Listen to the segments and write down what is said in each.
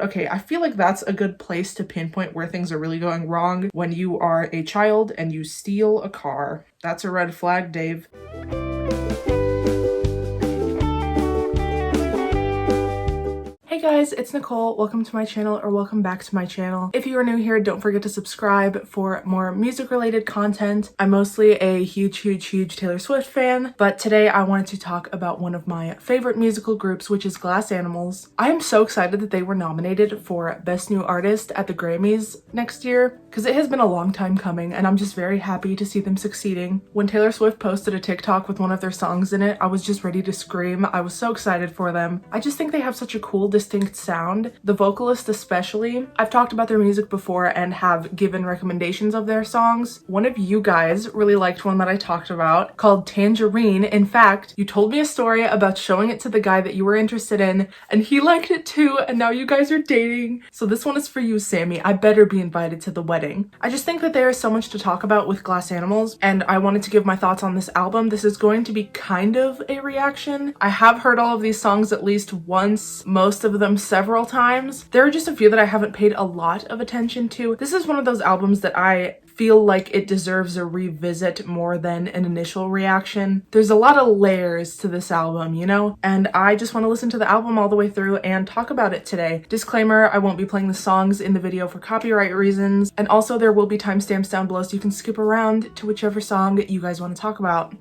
Okay, I feel like that's a good place to pinpoint where things are really going wrong when you are a child and you steal a car. That's a red flag, Dave. Hey guys, it's Nicole. Welcome to my channel, or welcome back to my channel. If you are new here, don't forget to subscribe for more music related content. I'm mostly a huge Taylor Swift fan, but today I wanted to talk about one of my favorite musical groups, which is Glass Animals. I am so excited that they were nominated for Best New Artist at the Grammys next year, because it has been a long time coming and I'm just very happy to see them succeeding. When Taylor Swift posted a TikTok with one of their songs in it, I was just ready to scream. I was so excited for them. I just think they have such a cool, distinct sound. The vocalist especially. I've talked about their music before and have given recommendations of their songs. One of you guys really liked one that I talked about called Tangerine. In fact, you told me a story about showing it to the guy that you were interested in and he liked it too, and now you guys are dating. So this one is for you, Sammy. I better be invited to the wedding. I just think that there is so much to talk about with Glass Animals, and I wanted to give my thoughts on this album. This is going to be kind of a reaction. I have heard all of these songs at least once, most of them several times. There are just a few that I haven't paid a lot of attention to. This is one of those albums that I feel like it deserves a revisit more than an initial reaction. There's a lot of layers to this album, you know? And I just want to listen to the album all the way through and talk about it today. Disclaimer, I won't be playing the songs in the video for copyright reasons, and also there will be timestamps down below so you can skip around to whichever song you guys want to talk about.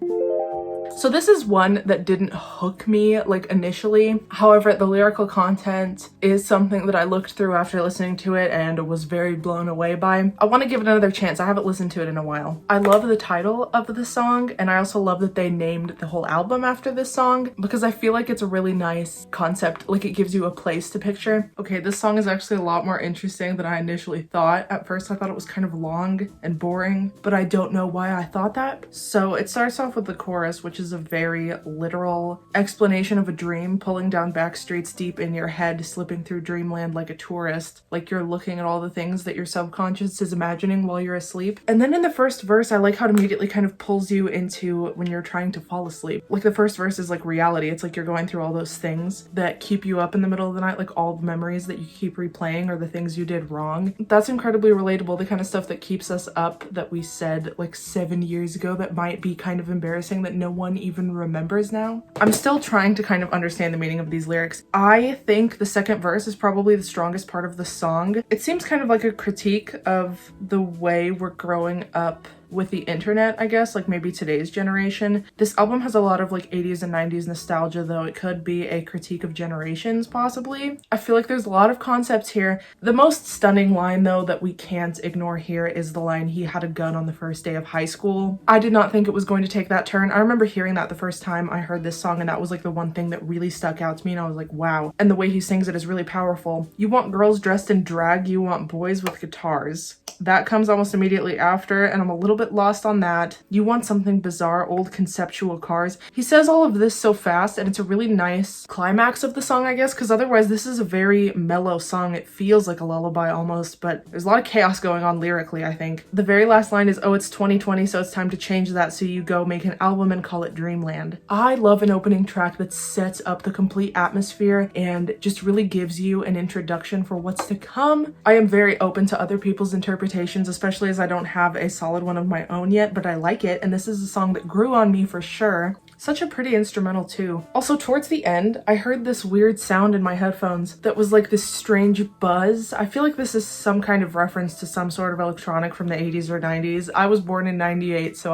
So this is one that didn't hook me like initially. However, the lyrical content is something that I looked through after listening to it and was very blown away by. I want to give it another chance. I haven't listened to it in a while. I love the title of the song, and I also love that they named the whole album after this song because I feel like it's a really nice concept. Like, it gives you a place to picture. Okay, this song is actually a lot more interesting than I initially thought. At first I thought it was kind of long and boring, but I don't know why I thought that. So it starts off with the chorus, which is a very literal explanation of a dream, pulling down back streets deep in your head, slipping through dreamland like a tourist, like you're looking at all the things that your subconscious is imagining while you're asleep. And then in the first verse, I like how it immediately kind of pulls you into when you're trying to fall asleep. Like, the first verse is like reality. It's like you're going through all those things that keep you up in the middle of the night, like all the memories that you keep replaying or the things you did wrong. That's incredibly relatable, the kind of stuff that keeps us up that we said like 7 years ago that might be kind of embarrassing that no one even remembers now. I'm still trying to kind of understand the meaning of these lyrics. I think the second verse is probably the strongest part of the song. It seems kind of like a critique of the way we're growing up with the internet, I guess, like maybe today's generation. This album has a lot of like 80s and 90s nostalgia, though it could be a critique of generations, possibly. I feel like there's a lot of concepts here. The most stunning line, though, that we can't ignore here is the line, "He had a gun on the first day of high school." I did not think it was going to take that turn. I remember hearing that the first time I heard this song, and that was like the one thing that really stuck out to me, and I was like, wow. And the way he sings it is really powerful. You want girls dressed in drag, you want boys with guitars. That comes almost immediately after, and I'm a little bit lost on that. You want something bizarre, old conceptual cars. He says all of this so fast, and it's a really nice climax of the song, I guess, because otherwise this is a very mellow song. It feels like a lullaby almost, but there's a lot of chaos going on lyrically, I think. The very last line is, "Oh, it's 2020, so it's time to change that, so you go make an album and call it Dreamland." I love an opening track that sets up the complete atmosphere and just really gives you an introduction for what's to come. I am very open to other people's interpretations, especially as I don't have a solid one of my own yet, but I like it, and this is a song that grew on me for sure. Such a pretty instrumental too. Also, towards the end, I heard this weird sound in my headphones that was like this strange buzz. I feel like this is some kind of reference to some sort of electronic from the 80s or 90s. I was born in 98, so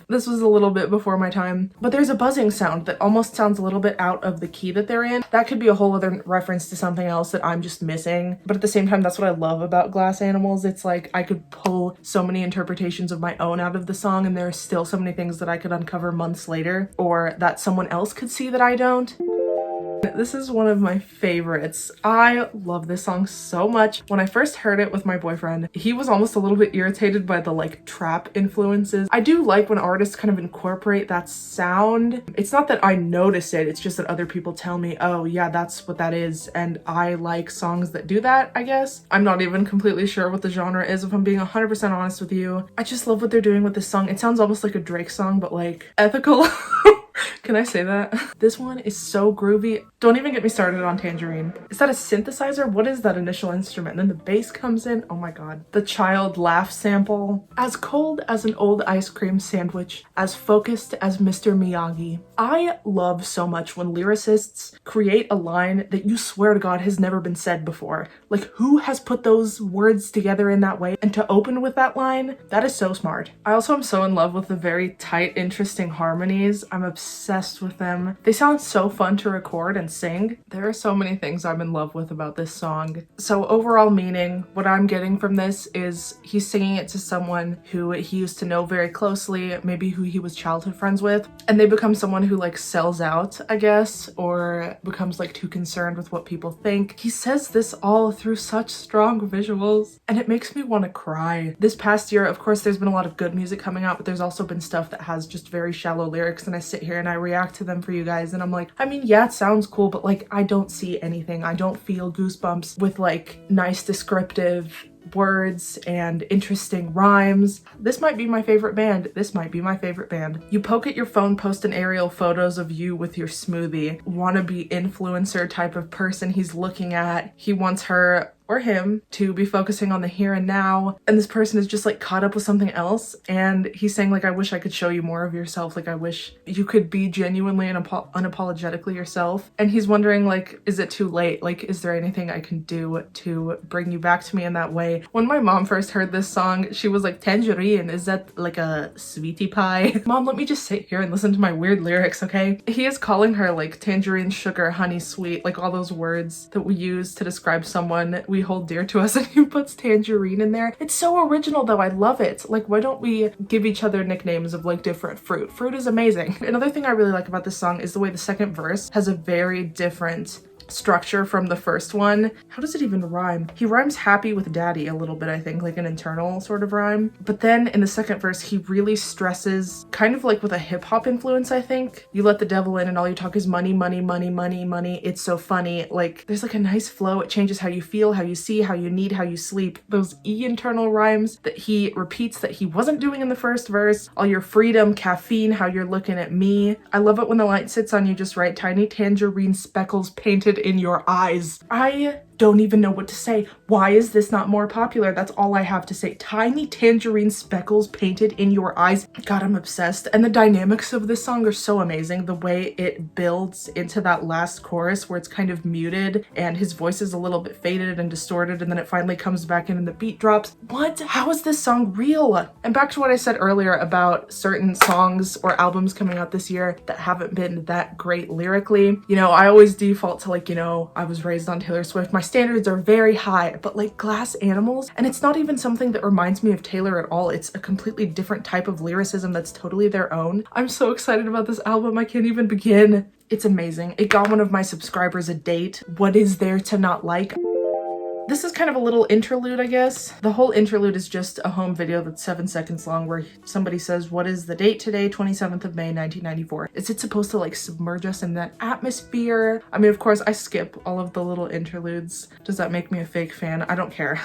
this was a little bit before my time. But there's a buzzing sound that almost sounds a little bit out of the key that they're in. That could be a whole other reference to something else that I'm just missing. But at the same time, that's what I love about Glass Animals. It's like I could pull so many interpretations of my own out of the song, and there are still so many things that I could uncover months later, or that someone else could see that I don't. This is one of my favorites. I love this song so much. When I first heard it with my boyfriend, he was almost a little bit irritated by the like trap influences. I do like when artists kind of incorporate that sound. It's not that I notice it, it's just that other people tell me, oh yeah, that's what that is, and I like songs that do that, I guess. I'm not even completely sure what the genre is, if I'm being 100% honest with you. I just love what they're doing with this song. It sounds almost like a Drake song, but like ethical. Can I say that? This one is so groovy. Don't even get me started on Tangerine. Is that a synthesizer? What is that initial instrument? And then the bass comes in. Oh my god. The child laugh sample. As cold as an old ice cream sandwich, as focused as Mr. Miyagi. I love so much when lyricists create a line that you swear to God has never been said before. Like, who has put those words together in that way? And to open with that line, that is so smart. I also am so in love with the very tight, interesting harmonies. I'm obsessed with them. They sound so fun to record and sing. There are so many things I'm in love with about this song. So overall meaning, what I'm getting from this is he's singing it to someone who he used to know very closely, maybe who he was childhood friends with, and they become someone who like sells out, I guess, or becomes like too concerned with what people think. He says this all through such strong visuals, and it makes me want to cry. This past year, of course, there's been a lot of good music coming out, but there's also been stuff that has just very shallow lyrics, and I sit here and I react to them for you guys, and I'm like, I mean, yeah, it sounds cool, but like, I don't see anything. I don't feel goosebumps with like nice descriptive words and interesting rhymes. This might be my favorite band. This might be my favorite band. You poke at your phone, post an aerial photos of you with your smoothie. Wannabe influencer type of person he's looking at. He wants her or him to be focusing on the here and now, and this person is just like caught up with something else, and he's saying like, I wish I could show you more of yourself, like I wish you could be genuinely and unapologetically yourself. And he's wondering like, is it too late? Like, is there anything I can do to bring you back to me in that way? When my mom first heard this song, she was like, tangerine, is that like a sweetie pie? Mom, let me just sit here and listen to my weird lyrics, okay? He is calling her like tangerine, sugar, honey, sweet, like all those words that we use to describe someone we hold dear to us, and he puts tangerine in there. It's so original though. I love it. Like, why don't we give each other nicknames of like different fruit? Fruit is amazing. Another thing I really like about this song is the way the second verse has a very different structure from the first one. How does it even rhyme? He rhymes happy with daddy a little bit, I think, like an internal sort of rhyme. But then in the second verse, he really stresses, kind of like with a hip hop influence, I think. You let the devil in and all you talk is money, money, money, money, money. It's so funny. Like, there's like a nice flow. It changes how you feel, how you see, how you need, how you sleep. Those internal rhymes that he repeats that he wasn't doing in the first verse. All your freedom, caffeine, how you're looking at me. I love it when the light sits on you just right. Tiny tangerine speckles painted in your eyes. I don't even know what to say. Why is this not more popular? That's all I have to say. Tiny tangerine speckles painted in your eyes. God, I'm obsessed. And the dynamics of this song are so amazing. The way it builds into that last chorus where it's kind of muted and his voice is a little bit faded and distorted, and then it finally comes back in and the beat drops. What? How is this song real? And back to what I said earlier about certain songs or albums coming out this year that haven't been that great lyrically. You know, I always default to like, you know, I was raised on Taylor Swift. My standards are very high, but like Glass Animals, and it's not even something that reminds me of Taylor at all. It's a completely different type of lyricism that's totally their own. I'm so excited about this album. I can't even begin. It's amazing. It got one of my subscribers a date. What is there to not like? This is kind of a little interlude, I guess. The whole interlude is just a home video that's 7 seconds long where somebody says, what is the date today? 27th of May, 1994. Is it supposed to like submerge us in that atmosphere? I mean, of course, I skip all of the little interludes. Does that make me a fake fan? I don't care.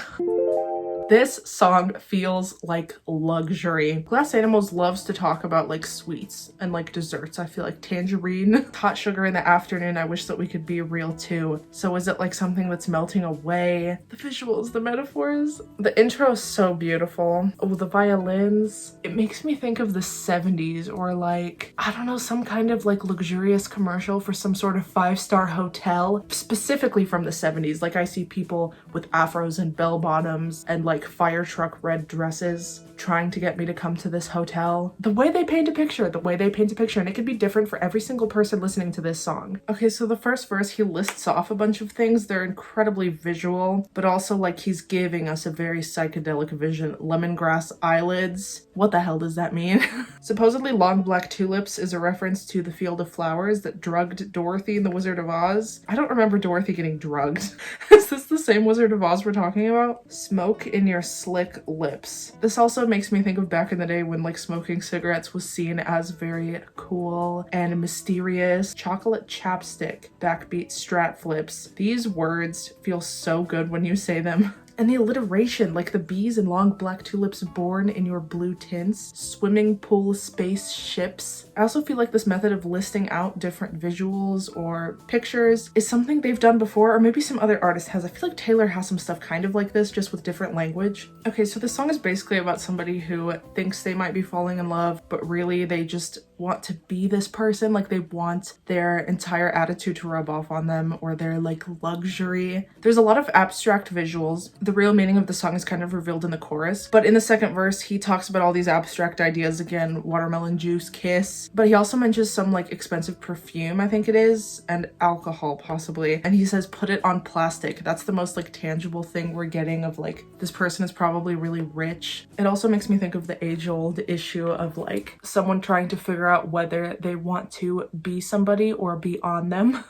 This song feels like luxury. Glass Animals loves to talk about like sweets and like desserts. I feel like tangerine, hot sugar in the afternoon. I wish that we could be real too. So is it like something that's melting away? The visuals, the metaphors. The intro is so beautiful. Oh, the violins. It makes me think of the 70s or like, I don't know, some kind of like luxurious commercial for some sort of 5-star hotel, specifically from the 70s. Like I see people with afros and bell bottoms and like fire truck red dresses trying to get me to come to this hotel. The way they paint a picture, and it could be different for every single person listening to this song. Okay, so the first verse, he lists off a bunch of things. They're incredibly visual, but also like he's giving us a very psychedelic vision. Lemongrass eyelids. What the hell does that mean? Supposedly long black tulips is a reference to the field of flowers that drugged Dorothy in The Wizard of Oz. I don't remember Dorothy getting drugged. Is this the same Wizard of Oz we're talking about? Smoke in your slick lips. This also makes me think of back in the day when like smoking cigarettes was seen as very cool and mysterious. Chocolate chapstick, backbeat strat flips. These words feel so good when you say them. And the alliteration, like the bees and long black tulips born in your blue tints, swimming pool space ships. I also feel like this method of listing out different visuals or pictures is something they've done before, or maybe some other artist has. I feel like Taylor has some stuff kind of like this, just with different language. Okay, so this song is basically about somebody who thinks they might be falling in love, but really they just want to be this person. Like they want their entire attitude to rub off on them, or their like luxury. There's a lot of abstract visuals. The real meaning of the song is kind of revealed in the chorus, but in the second verse he talks about all these abstract ideas again: watermelon juice, kiss, but he also mentions some like expensive perfume, I think it is, and alcohol possibly, and he says put it on plastic. That's the most like tangible thing we're getting of like this person is probably really rich. It also makes me think of the age-old issue of like someone trying to figure out whether they want to be somebody or be on them.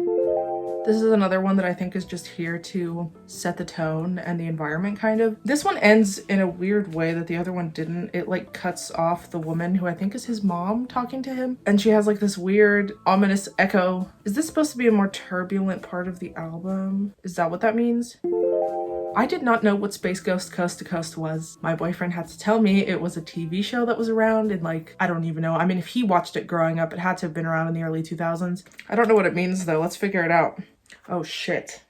This is another one that I think is just here to set the tone and the environment kind of. This one ends in a weird way that the other one didn't. It like cuts off the woman who I think is his mom talking to him, and she has like this weird ominous echo. Is this supposed to be a more turbulent part of the album? Is that what that means? I did not know what Space Ghost Coast to Coast was. My boyfriend had to tell me it was a TV show that was around in like, I don't even know. I mean, if he watched it growing up, it had to have been around in the early 2000s. I don't know what it means though. Let's figure it out. Oh shit.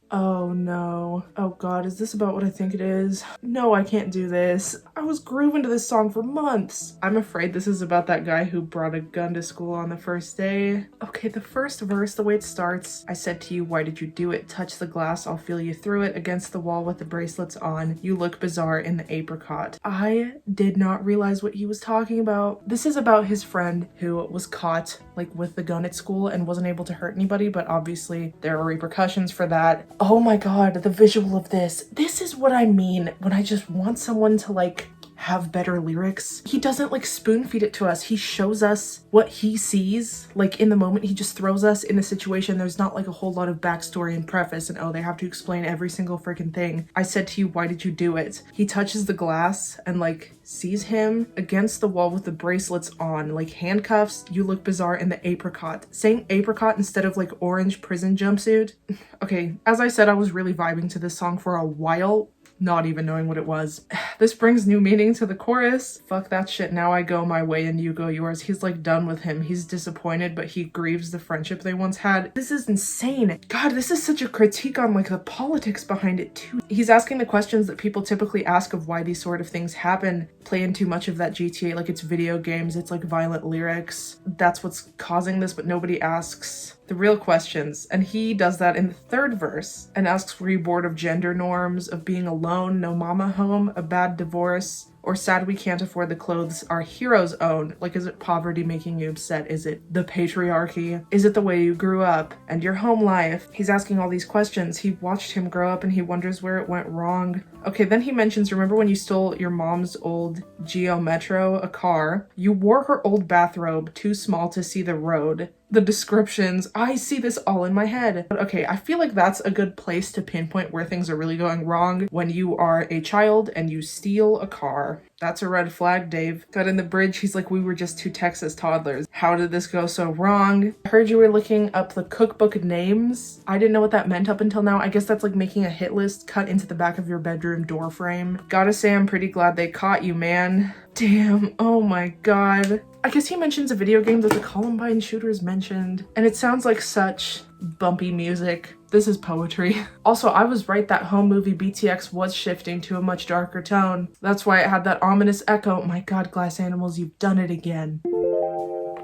Oh no. Oh god, is this about what I think it is? No, I can't do this. I was grooving to this song for months. I'm afraid this is about that guy who brought a gun to school on the first day. Okay, the first verse, the way it starts: I said to you, why did you do it? Touch the glass, I'll feel you through it. Against the wall with the bracelets on. You look bizarre in the apricot. I did not realize what he was talking about. This is about his friend who was caught like with the gun at school and wasn't able to hurt anybody, but obviously there are repercussions for that. Oh my god, the visual of this. This is what I mean when I just want someone to like have better lyrics. He doesn't like spoon feed it to us. He shows us what he sees like in the moment. He just throws us in the situation. There's not like a whole lot of backstory and preface and oh, they have to explain every single freaking thing. I said to you, why did you do it? He touches the glass and like sees him against the wall with the bracelets on, like handcuffs. You look bizarre in the apricot. Saying apricot instead of like orange prison jumpsuit. Okay, as I said, I was really vibing to this song for a while, not even knowing what it was. This brings new meaning to the chorus. Fuck that shit, now I go my way and you go yours. He's like done with him. He's disappointed, but he grieves the friendship they once had. This is insane. God, this is such a critique on like the politics behind it too. He's asking the questions that people typically ask of why these sort of things happen. Playing too much of that GTA, like it's video games, it's like violent lyrics. That's what's causing this, but nobody asks the real questions. And he does that in the third verse and asks, were you bored of gender norms, of being alone, no mama home, a bad divorce, or sad we can't afford the clothes our heroes own? Like, is it poverty making you upset? Is it the patriarchy? Is it the way you grew up and your home life? He's asking all these questions. He watched him grow up and he wonders where it went wrong. Okay, then he mentions, remember when you stole your mom's old Geo Metro, a car? You wore her old bathrobe, too small to see the road. The descriptions, I see this all in my head. But okay, I feel like that's a good place to pinpoint where things are really going wrong when you are a child and you steal a car. That's a red flag, Dave. Got in the bridge, he's like, we were just two Texas toddlers. How did this go so wrong? I heard you were looking up the cookbook names. I didn't know what that meant up until now. I guess that's like making a hit list cut into the back of your bedroom door frame. Gotta say, I'm pretty glad they caught you, man. Damn, oh my god. I guess he mentions a video game that the Columbine shooters mentioned, and it sounds like such bumpy music. This is poetry. Also, I was right, that home movie BTX was shifting to a much darker tone. That's why it had that ominous echo. My god, Glass Animals, you've done it again.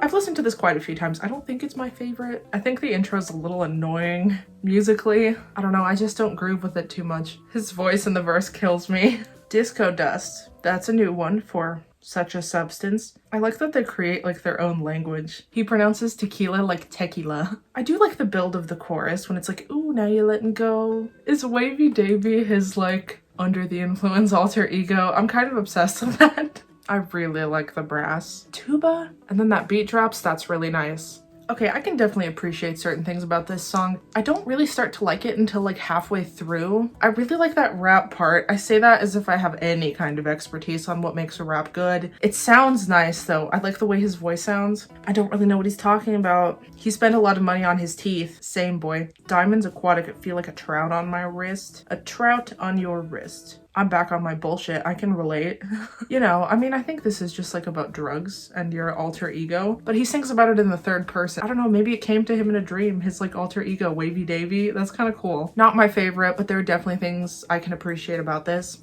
I've listened to this quite a few times. I don't think it's my favorite. I think the intro is a little annoying musically. I don't know, I just don't groove with it too much. His voice in the verse kills me. Disco Dust. That's a new one for such a substance. I like that they create like their own language. He pronounces tequila like tequila. I do like the build of the chorus when it's like, ooh, now you're letting go. Is Wavy Davy his like under the influence alter ego? I'm kind of obsessed with that. I really like the brass. Tuba, and then that beat drops, that's really nice. Okay, I can definitely appreciate certain things about this song. I don't really start to like it until like halfway through. I really like that rap part. I say that as if I have any kind of expertise on what makes a rap good. It sounds nice though. I like the way his voice sounds. I don't really know what he's talking about. He spent a lot of money on his teeth. Same boy. Diamonds aquatic feel like a trout on my wrist. A trout on your wrist. I'm back on my bullshit. I can relate. You know, I mean, I think this is just like about drugs and your alter ego, but he sings about it in the third person. I don't know, maybe it came to him in a dream, his like alter ego, Wavy Davy. That's kind of cool. Not my favorite, but there are definitely things I can appreciate about this.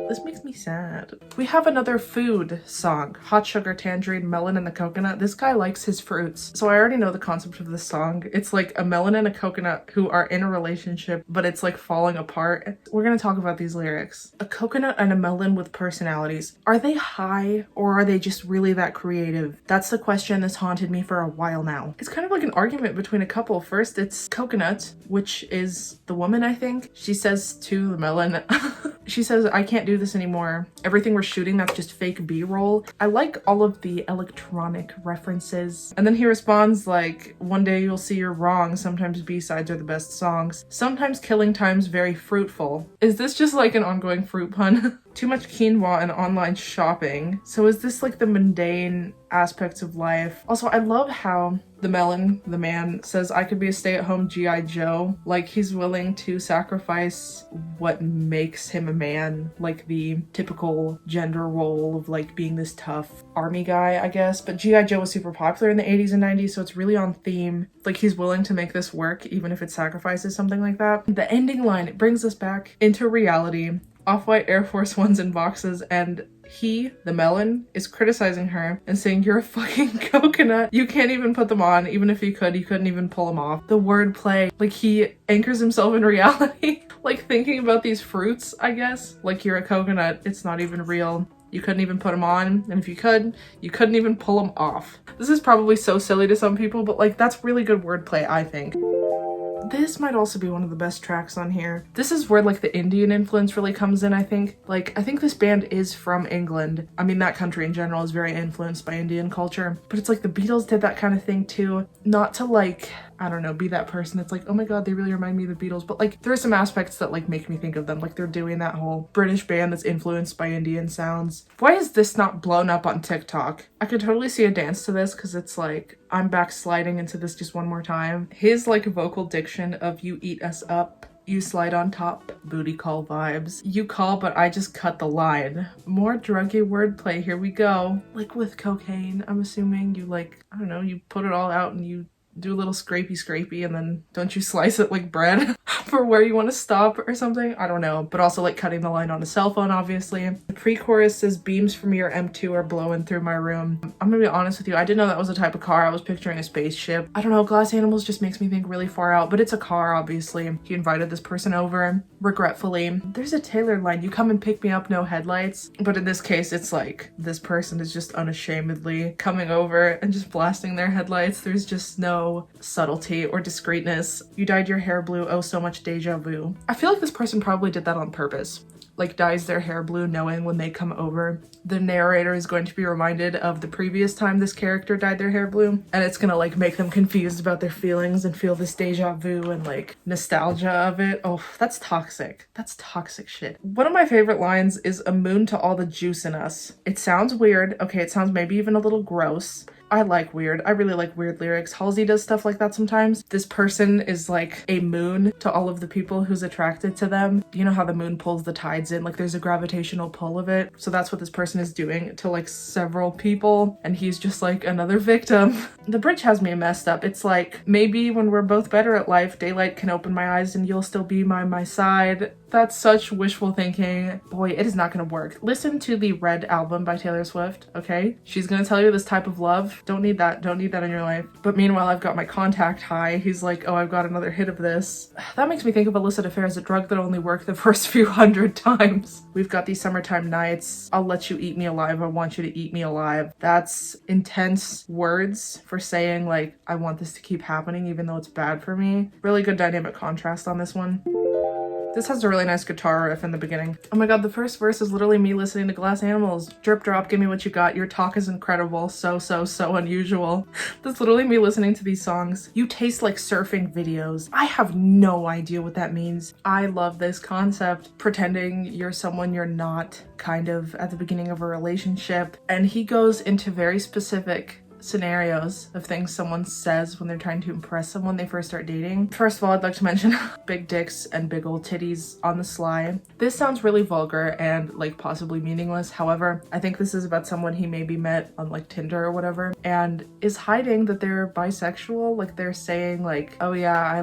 This makes me sad. We have another food song. Hot sugar, tangerine, melon, and the coconut. This guy likes his fruits. So I already know the concept of this song. It's like a melon and a coconut who are in a relationship, but it's like falling apart. We're gonna talk about these lyrics. A coconut and a melon with personalities. Are they high or are they just really that creative? That's the question that's haunted me for a while now. It's kind of like an argument between a couple. First, it's coconut, which is the woman, I think. She says to the melon, she says, I can't do this anymore. Everything we're shooting, that's just fake B-roll. I like all of the electronic references. And then he responds like, one day you'll see you're wrong. Sometimes B-sides are the best songs. Sometimes killing time's very fruitful. Is this just like an ongoing fruit pun? Too much quinoa and online shopping. So is this like the mundane aspects of life? Also, I love how the melon, the man, says I could be a stay-at-home G.I. Joe. Like he's willing to sacrifice what makes him a man, like the typical gender role of like being this tough army guy, I guess. But G.I. Joe was super popular in the 80s and 90s, so it's really on theme. Like he's willing to make this work even if it sacrifices something like that. The ending line, it brings us back into reality. Off-white Air Force Ones in boxes, and he, the melon, is criticizing her and saying, you're a fucking coconut. You can't even put them on. Even if you couldn't even pull them off. The wordplay, like he anchors himself in reality. Like thinking about these fruits, I guess. Like you're a coconut, it's not even real. You couldn't even put them on, and if you could, you couldn't even pull them off. This is probably so silly to some people, but like that's really good wordplay, I think. This might also be one of the best tracks on here. This is where like the Indian influence really comes in, I think. Like, I think this band is from England. I mean, that country in general is very influenced by Indian culture, but it's like the Beatles did that kind of thing too. Not to like, I don't know, be that person that's like, oh my god, they really remind me of the Beatles, but like there are some aspects that like make me think of them. Like they're doing that whole British band that's influenced by Indian sounds. Why is this not blown up on TikTok? I could totally see a dance to this because it's like, I'm backsliding into this just one more time. His like vocal diction of you eat us up, you slide on top, booty call vibes. You call, but I just cut the line. More druggy wordplay, here we go. Like with cocaine, I'm assuming you like, I don't know, you put it all out and you do a little scrapey and then don't you slice it like bread for where you want to stop or something? I don't know. But also like cutting the line on a cell phone, obviously. The pre-chorus says beams from your M2 are blowing through my room. I'm gonna be honest with you, I didn't know that was a type of car. I was picturing a spaceship. I don't know, Glass Animals just makes me think really far out, but it's a car, obviously. He invited this person over, regretfully. There's a Taylor line, you come and pick me up, no headlights. But in this case, it's like this person is just unashamedly coming over and just blasting their headlights. There's just no subtlety or discreetness. You dyed your hair blue, oh so much deja vu. I feel like this person probably did that on purpose. Like dyes their hair blue knowing when they come over, the narrator is going to be reminded of the previous time this character dyed their hair blue, and it's gonna like make them confused about their feelings and feel this deja vu and like nostalgia of it. Oh, that's toxic. That's toxic shit. One of my favorite lines is a moon to all the juice in us. It sounds weird. Okay, it sounds maybe even a little gross. I like weird. I really like weird lyrics. Halsey does stuff like that sometimes. This person is like a moon to all of the people who's attracted to them. You know how the moon pulls the tides in? Like there's a gravitational pull of it. So that's what this person is doing to like several people. And he's just like another victim. The bridge has me messed up. It's like, maybe when we're both better at life, daylight can open my eyes and you'll still be by my side. That's such wishful thinking. Boy, it is not gonna work. Listen to the Red album by Taylor Swift, okay? She's gonna tell you this type of love. Don't need that. Don't need that in your life. But meanwhile, I've got my contact high. He's like, oh, I've got another hit of this. That makes me think of illicit affairs, a drug that only worked the first few hundred times. We've got these summertime nights. I'll let you eat me alive. I want you to eat me alive. That's intense words for saying like, I want this to keep happening even though it's bad for me. Really good dynamic contrast on this one. This has a really nice guitar riff in the beginning. Oh my god, the first verse is literally me listening to Glass Animals. Drip drop, give me what you got. Your talk is incredible. So unusual. That's literally me listening to these songs. You taste like surfing videos. I have no idea what that means. I love this concept. Pretending you're someone you're not, kind of at the beginning of a relationship. And he goes into very specific scenarios of things someone says when they're trying to impress someone they first start dating. First of all, I'd like to mention big dicks and big old titties on the sly. This sounds really vulgar and like possibly meaningless. However, I think this is about someone he maybe met on like Tinder or whatever and is hiding that they're bisexual. Like they're saying like, oh yeah,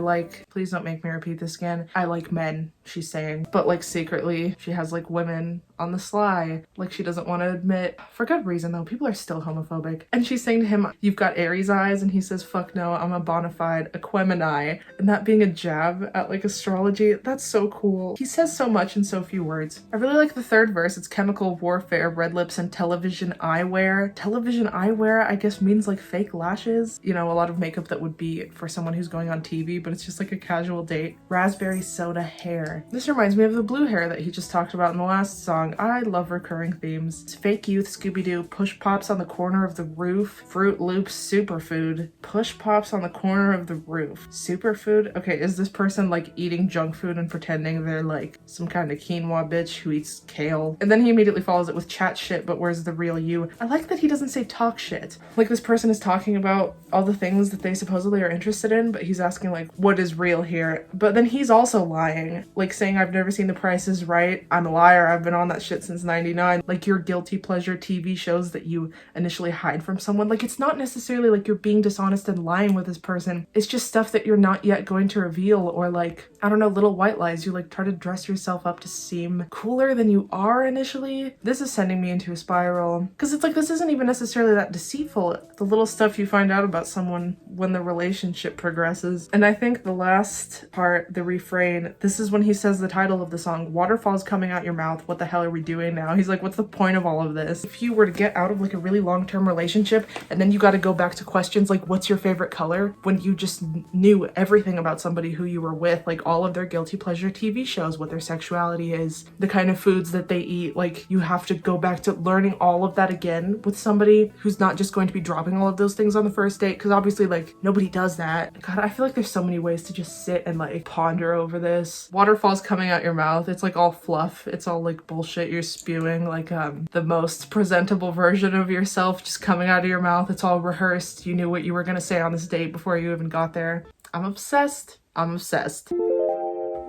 please don't make me repeat this again. I like men, she's saying. But like secretly she has like women on the sly. Like she doesn't want to admit, for good reason though, people are still homophobic. And she's saying to him, you've got Aries eyes, and he says, fuck no, I'm a bona fide Aquemini. And that being a jab at like astrology, that's so cool. He says so much in so few words. I really like the third verse. It's chemical warfare, red lips, and television eyewear. Television eyewear, I guess, means like fake lashes. You know, a lot of makeup that would be for someone who's going on TV, but it's just like a casual date. Raspberry soda hair. This reminds me of the blue hair that he just talked about in the last song. I love recurring themes. It's fake youth, Scooby-Doo, push pops on the corner of the roof, Fruit Loops, superfood, push pops on the corner of the roof, superfood. Okay, is this person like eating junk food and pretending they're like some kind of quinoa bitch who eats kale? And then he immediately follows it with chat shit, but where's the real you? I like that he doesn't say talk shit. Like this person is talking about all the things that they supposedly are interested in, but he's asking like, what is real here? But then he's also lying, like saying, I've never seen The Price is Right. I'm a liar. I've been on that shit since 99. Like your guilty pleasure TV shows that you initially hide from someone. Like it's not necessarily like you're being dishonest and lying with this person. It's just stuff that you're not yet going to reveal, or like, I don't know, little white lies. You like try to dress yourself up to seem cooler than you are initially. This is sending me into a spiral because it's like, this isn't even necessarily that deceitful. The little stuff you find out about someone when the relationship progresses. And I think the last part, the refrain, this is when he says the title of the song, waterfalls coming out your mouth. What the hell are we doing now? He's like, what's the point of all of this? If you were to get out of like a really long-term relationship and then you got to go back to questions like, what's your favorite color? When you just knew everything about somebody who you were with, like all of their guilty pleasure TV shows, what their sexuality is, the kind of foods that they eat, like you have to go back to learning all of that again with somebody who's not just going to be dropping all of those things on the first date, because obviously like nobody does that. God, I feel like there's so many ways to just sit and like ponder over this. Waterfalls coming out your mouth, it's like all fluff, it's all like bullshit you're spewing, like the most presentable version of yourself just coming out of your mouth. It's all rehearsed. You knew what you were gonna say on this date before you even got there. I'm obsessed. I'm obsessed.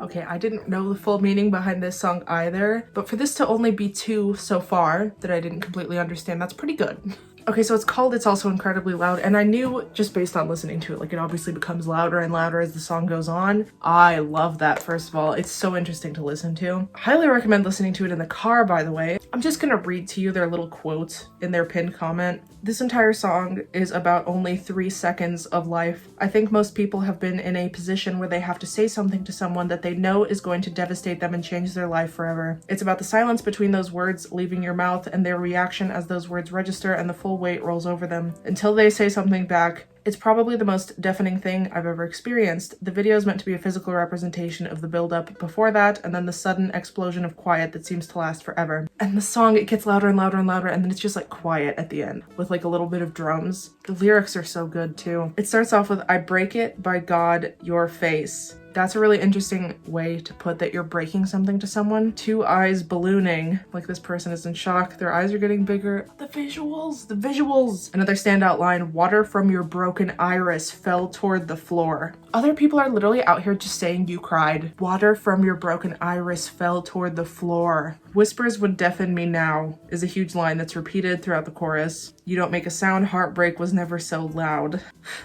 Okay, I didn't know the full meaning behind this song either, but for this to only be 2 so far that I didn't completely understand, that's pretty good. Okay, so it's called It's Also Incredibly Loud, and I knew just based on listening to it, like it obviously becomes louder and louder as the song goes on. I love that, first of all. It's so interesting to listen to. Highly recommend listening to it in the car, by the way. I'm just gonna read to you their little quote in their pinned comment. This entire song is about only 3 seconds of life. I think most people have been in a position where they have to say something to someone that they know is going to devastate them and change their life forever. It's about the silence between those words leaving your mouth and their reaction as those words register and the full weight rolls over them. Until they say something back, it's probably the most deafening thing I've ever experienced. The video is meant to be a physical representation of the build-up before that, and then the sudden explosion of quiet that seems to last forever. And the song, it gets louder and louder and louder, and then it's just like quiet at the end with like a little bit of drums. The lyrics are so good too. It starts off with, I break it by God, your face. That's a really interesting way to put that you're breaking something to someone. 2 eyes ballooning, like this person is in shock. Their eyes are getting bigger. The visuals, the visuals. Another standout line, water from your broken iris fell toward the floor. Other people are literally out here just saying you cried. Water from your broken iris fell toward the floor. Whispers would deafen me now is a huge line that's repeated throughout the chorus. You don't make a sound, heartbreak was never so loud.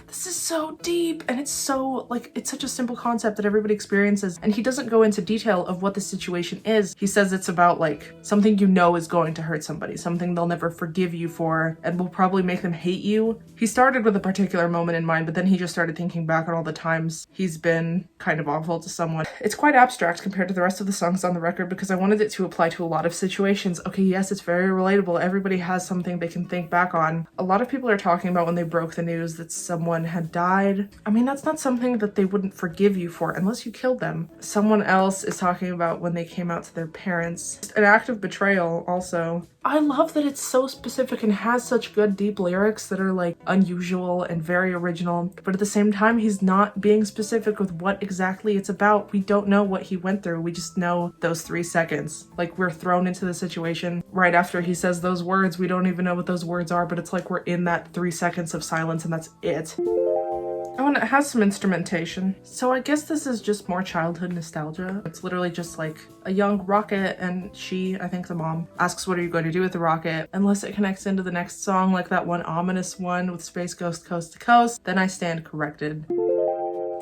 This is so deep, and it's so, like, it's such a simple concept that everybody experiences, and he doesn't go into detail of what the situation is. He says it's about, like, something you know is going to hurt somebody, something they'll never forgive you for, and will probably make them hate you. He started with a particular moment in mind, but then he just started thinking back on all the times he's been kind of awful to someone. It's quite abstract compared to the rest of the songs on the record because I wanted it to apply to a lot of situations. Okay, yes, it's very relatable. Everybody has something they can think back on. A lot of people are talking about when they broke the news that someone had died. I mean, that's not something that they wouldn't forgive you for. for unless you killed them. Someone else is talking about when they came out to their parents. An act of betrayal also. I love that it's so specific and has such good deep lyrics that are like unusual and very original, but at the same time he's not being specific with what exactly it's about. We don't know what he went through, we just know those 3 seconds. Like, we're thrown into the situation right after he says those words. We don't even know what those words are, but it's like we're in that 3 seconds of silence and that's it. Oh, and it has some instrumentation. So I guess this is just more childhood nostalgia. It's literally just like a young rocket and she, I think the mom, asks what are you going to do with the rocket? Unless it connects into the next song, like that one ominous one with Space Ghost Coast to Coast, then I stand corrected.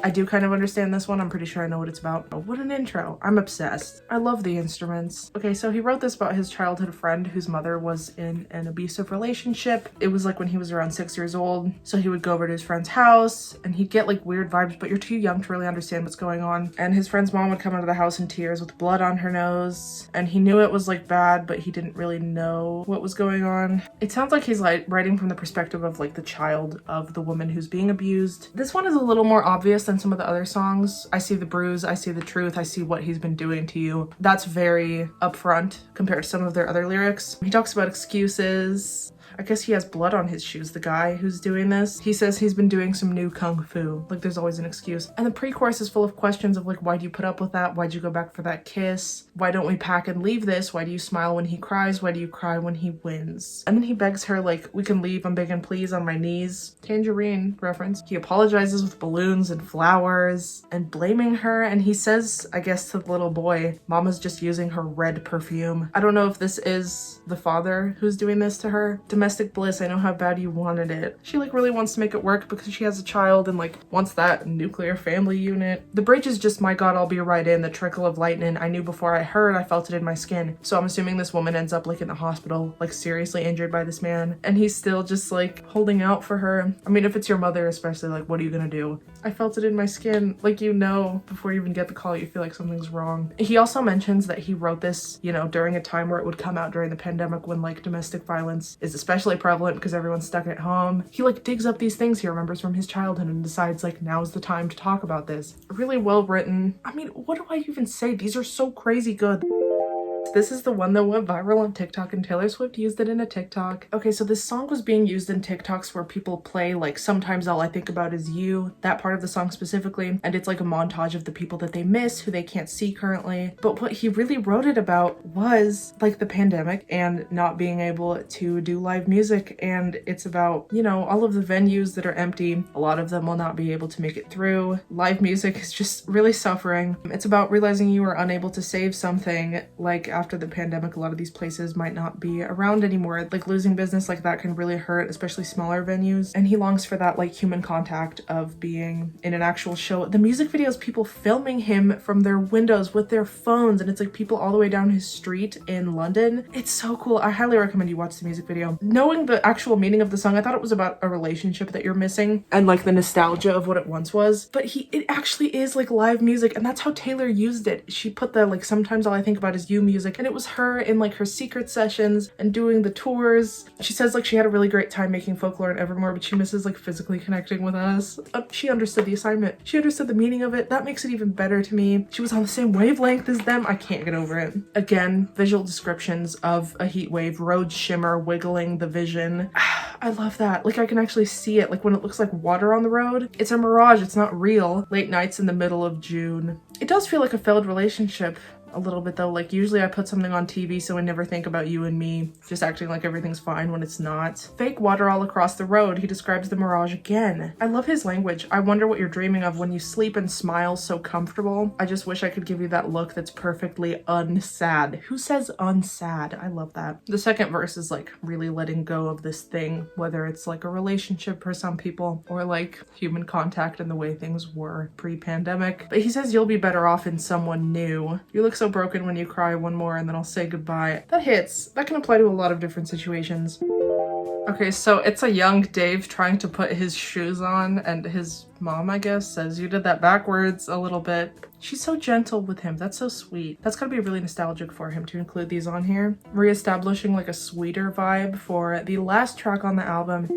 I do kind of understand this one. I'm pretty sure I know what it's about. Oh, what an intro. I'm obsessed. I love the instruments. Okay, so he wrote this about his childhood friend whose mother was in an abusive relationship. It was like when he was around 6 years old. So he would go over to his friend's house and he'd get like weird vibes, but you're too young to really understand what's going on. And his friend's mom would come into the house in tears with blood on her nose. And he knew it was like bad, but he didn't really know what was going on. It sounds like he's like writing from the perspective of like the child of the woman who's being abused. This one is a little more obvious than some of the other songs. I see the bruise, I see the truth, I see what he's been doing to you. That's very upfront compared to some of their other lyrics. He talks about excuses. I guess he has blood on his shoes, the guy who's doing this. He says he's been doing some new kung fu. Like, there's always an excuse. And the pre-chorus is full of questions of like, why do you put up with that? Why'd you go back for that kiss? Why don't we pack and leave this? Why do you smile when he cries? Why do you cry when he wins? And then he begs her like, we can leave, I'm begging please on my knees. Tangerine reference. He apologizes with balloons and flowers and blaming her. And he says, I guess to the little boy, Mama's just using her red perfume. I don't know if this is the father who's doing this to her. Domestic bliss, I know how bad you wanted it. She like really wants to make it work because she has a child and like wants that nuclear family unit. The bridge is just, my God, I'll be right in. The trickle of lightning. I knew before I heard, I felt it in my skin. So I'm assuming this woman ends up like in the hospital, like seriously injured by this man. And he's still just like holding out for her. I mean, if it's your mother especially, like what are you gonna do? I felt it in my skin. Like, you know, before you even get the call, you feel like something's wrong. He also mentions that he wrote this, you know, during a time where it would come out during the pandemic when like domestic violence is especially prevalent because everyone's stuck at home. He like digs up these things he remembers from his childhood and decides like now's the time to talk about this. Really well written. I mean, what do I even say? These are so crazy good. This is the one that went viral on TikTok and Taylor Swift used it in a TikTok. Okay, so this song was being used in TikToks where people play like Sometimes All I Think About Is You, that part of the song specifically, and it's like a montage of the people that they miss who they can't see currently. But what he really wrote it about was like the pandemic and not being able to do live music, and it's about, you know, all of the venues that are empty. A lot of them will not be able to make it through. Live music is just really suffering. It's about realizing you are unable to save something, like after the pandemic, a lot of these places might not be around anymore. Like losing business like that can really hurt, especially smaller venues. And he longs for that like human contact of being in an actual show. The music video is people filming him from their windows with their phones, and it's like people all the way down his street in London. It's so cool. I highly recommend you watch the music video. Knowing the actual meaning of the song, I thought it was about a relationship that you're missing and like the nostalgia of what it once was. But it actually is like live music, and that's how Taylor used it. She put the like Sometimes All I Think About Is You music, and it was her in like her secret sessions and doing the tours. She says like she had a really great time making folklore and Evermore, but she misses like physically connecting with us. She understood the assignment. She understood the meaning of it. That makes it even better to me. She was on the same wavelength as them. I can't get over it. Again, visual descriptions of a heat wave, road shimmer, wiggling the vision. I love that. Like I can actually see it. Like when it looks like water on the road, it's a mirage. It's not real. Late nights in the middle of June. It does feel like a failed relationship. A little bit though. Like usually I put something on TV so I never think about you and me just acting like everything's fine when it's not. Fake water all across the road. He describes the mirage again. I love his language. I wonder what you're dreaming of when you sleep and smile so comfortable. I just wish I could give you that look that's perfectly unsad. Who says unsad? I love that. The second verse is like really letting go of this thing, whether it's like a relationship for some people or like human contact and the way things were pre-pandemic. But he says you'll be better off in someone new. You look so broken when you cry, one more and then I'll say goodbye. That hits. That can apply to a lot of different situations. Okay, so it's a young Dave trying to put his shoes on, and his mom, I guess, says you did that backwards a little bit. She's so gentle with him. That's so sweet. That's gotta be really nostalgic for him to include these on here. Reestablishing like a sweeter vibe for the last track on the album.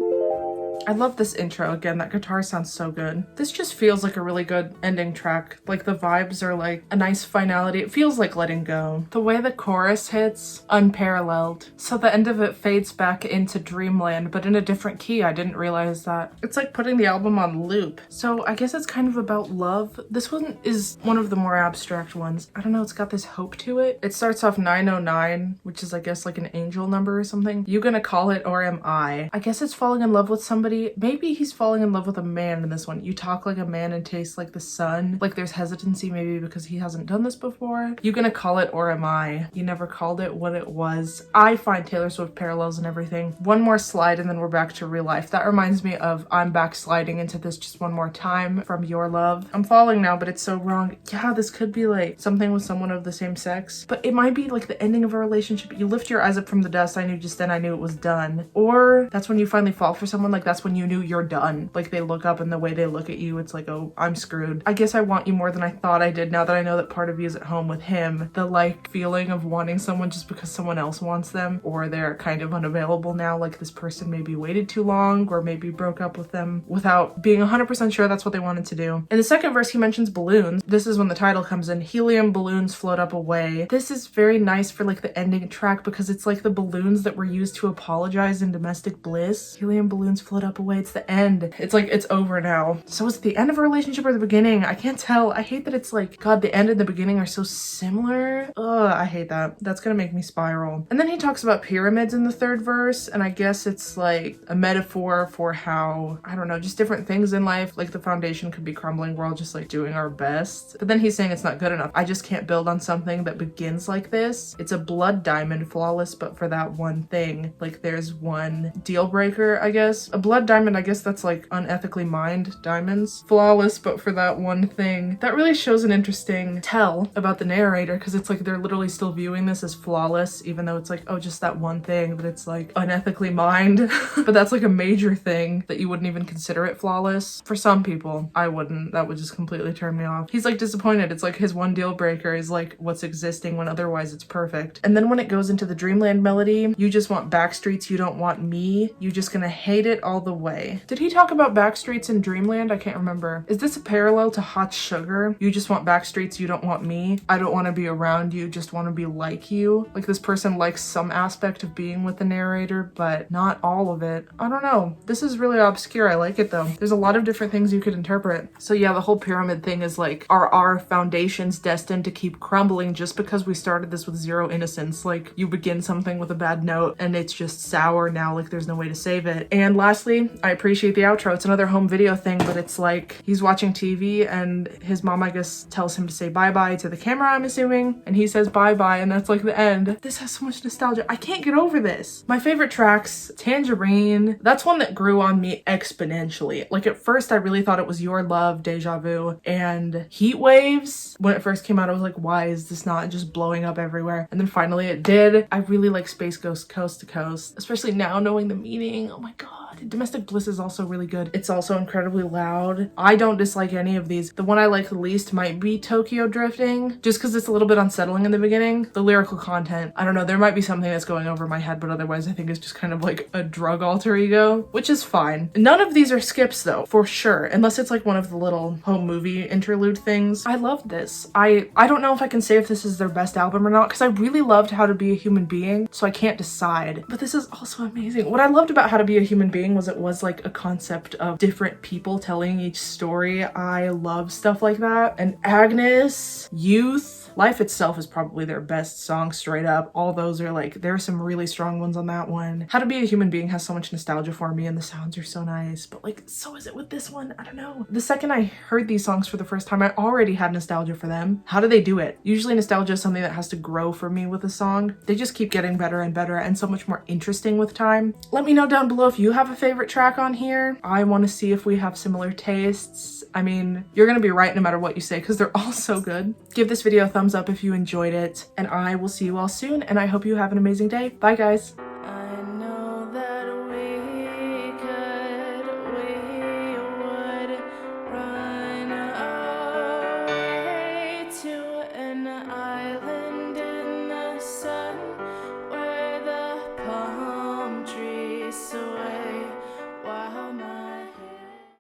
I love this intro. Again, that guitar sounds so good. This just feels like a really good ending track. Like the vibes are like a nice finality. It feels like letting go. The way the chorus hits, unparalleled. So the end of it fades back into Dreamland, but in a different key. I didn't realize that. It's like putting the album on loop. So I guess it's kind of about love. This one is one of the more abstract ones. I don't know, it's got this hope to it. It starts off 909, which is I guess like an angel number or something. You gonna call it or am I? I guess it's falling in love with somebody. Maybe he's falling in love with a man in this one. You talk like a man and taste like the sun. Like there's hesitancy maybe because he hasn't done this before. You gonna call it or am I? You never called it what it was. I find Taylor Swift parallels and everything. One more slide and then we're back to real life. That reminds me of I'm backsliding into this just one more time from Your Love. I'm falling now, but it's so wrong. Yeah, this could be like something with someone of the same sex, but it might be like the ending of a relationship. You lift your eyes up from the dust. I knew just then I knew it was done. Or that's when you finally fall for someone. Like that's when you knew you're done. Like they look up and the way they look at you, it's like, oh, I'm screwed. I guess I want you more than I thought I did now that I know that part of you is at home with him. The like feeling of wanting someone just because someone else wants them, or they're kind of unavailable now. Like this person maybe waited too long or maybe broke up with them without being 100% sure that's what they wanted to do. In the second verse, he mentions balloons. This is when the title comes in. Helium balloons float up away. This is very nice for like the ending track because it's like the balloons that were used to apologize in Domestic Bliss. Helium balloons float up away. It's the end. It's like it's over now. So is it the end of a relationship or the beginning? I can't tell. I hate that it's like, God, the end and the beginning are so similar. Ugh, I hate that. That's gonna make me spiral. And then he talks about pyramids in the third verse, and I guess it's like a metaphor for how, I don't know, just different things in life. Like the foundation could be crumbling. We're all just like doing our best. But then he's saying it's not good enough. I just can't build on something that begins like this. It's a blood diamond, flawless, but for that one thing. Like there's one deal breaker, I guess. A blood diamond, I guess that's like unethically mined diamonds. Flawless, but for that one thing. That really shows an interesting tell about the narrator, because it's like they're literally still viewing this as flawless, even though it's like, oh, just that one thing, but it's like unethically mined. But that's like a major thing that you wouldn't even consider it flawless. For some people, I wouldn't. That would just completely turn me off. He's like disappointed. It's like his one deal breaker is like what's existing when otherwise it's perfect. And then when it goes into the Dreamland melody, you just want backstreets, you don't want me. You just gonna hate it all the way. Did he talk about backstreets in Dreamland? I can't remember. Is this a parallel to Hot Sugar? You just want backstreets, you don't want me. I don't want to be around you, just want to be like you. Like this person likes some aspect of being with the narrator, but not all of it. I don't know. This is really obscure. I like it though. There's a lot of different things you could interpret. So yeah, the whole pyramid thing is like, are our foundations destined to keep crumbling just because we started this with zero innocence? Like you begin something with a bad note and it's just sour now, like there's no way to save it. And lastly, I appreciate the outro. It's another home video thing, but it's like he's watching TV and his mom, I guess, tells him to say bye-bye to the camera, I'm assuming, and he says bye-bye, and that's like the end. This has so much nostalgia. I can't get over this. My favorite tracks, Tangerine, that's one that grew on me exponentially. Like at first I really thought it was Your Love, Deja Vu, and Heat Waves. When it first came out, I was like, why is this not just blowing up everywhere? And then finally it did. I really like Space Ghost Coast to Coast, especially now knowing the meaning. Oh my God. Domestic Bliss is also really good. It's also incredibly loud. I don't dislike any of these. The one I like the least might be Tokyo Drifting, just because it's a little bit unsettling in the beginning. The lyrical content, I don't know, there might be something that's going over my head, but otherwise I think it's just kind of like a drug alter ego, which is fine. None of these are skips though, for sure, unless it's like one of the little home movie interlude things. I love this. I don't know if I can say if this is their best album or not, because I really loved How to Be a Human Being, so I can't decide. But this is also amazing. What I loved about How to Be a Human Being was it was like a concept of different people telling each story. I love stuff like that. And Agnes, Youth, Life Itself is probably their best song straight up. All those are like, there are some really strong ones on that one. How to Be a Human Being has so much nostalgia for me and the sounds are so nice, but like, so is it with this one? I don't know. The second I heard these songs for the first time, I already had nostalgia for them. How do they do it? Usually nostalgia is something that has to grow for me with a song. They just keep getting better and better and so much more interesting with time. Let me know down below if you have a favorite track on here. I want to see if we have similar tastes. I mean, you're gonna be right no matter what you say because they're all so good. Give this video a thumbs up if you enjoyed it, and I will see you all soon, and I hope you have an amazing day. Bye guys.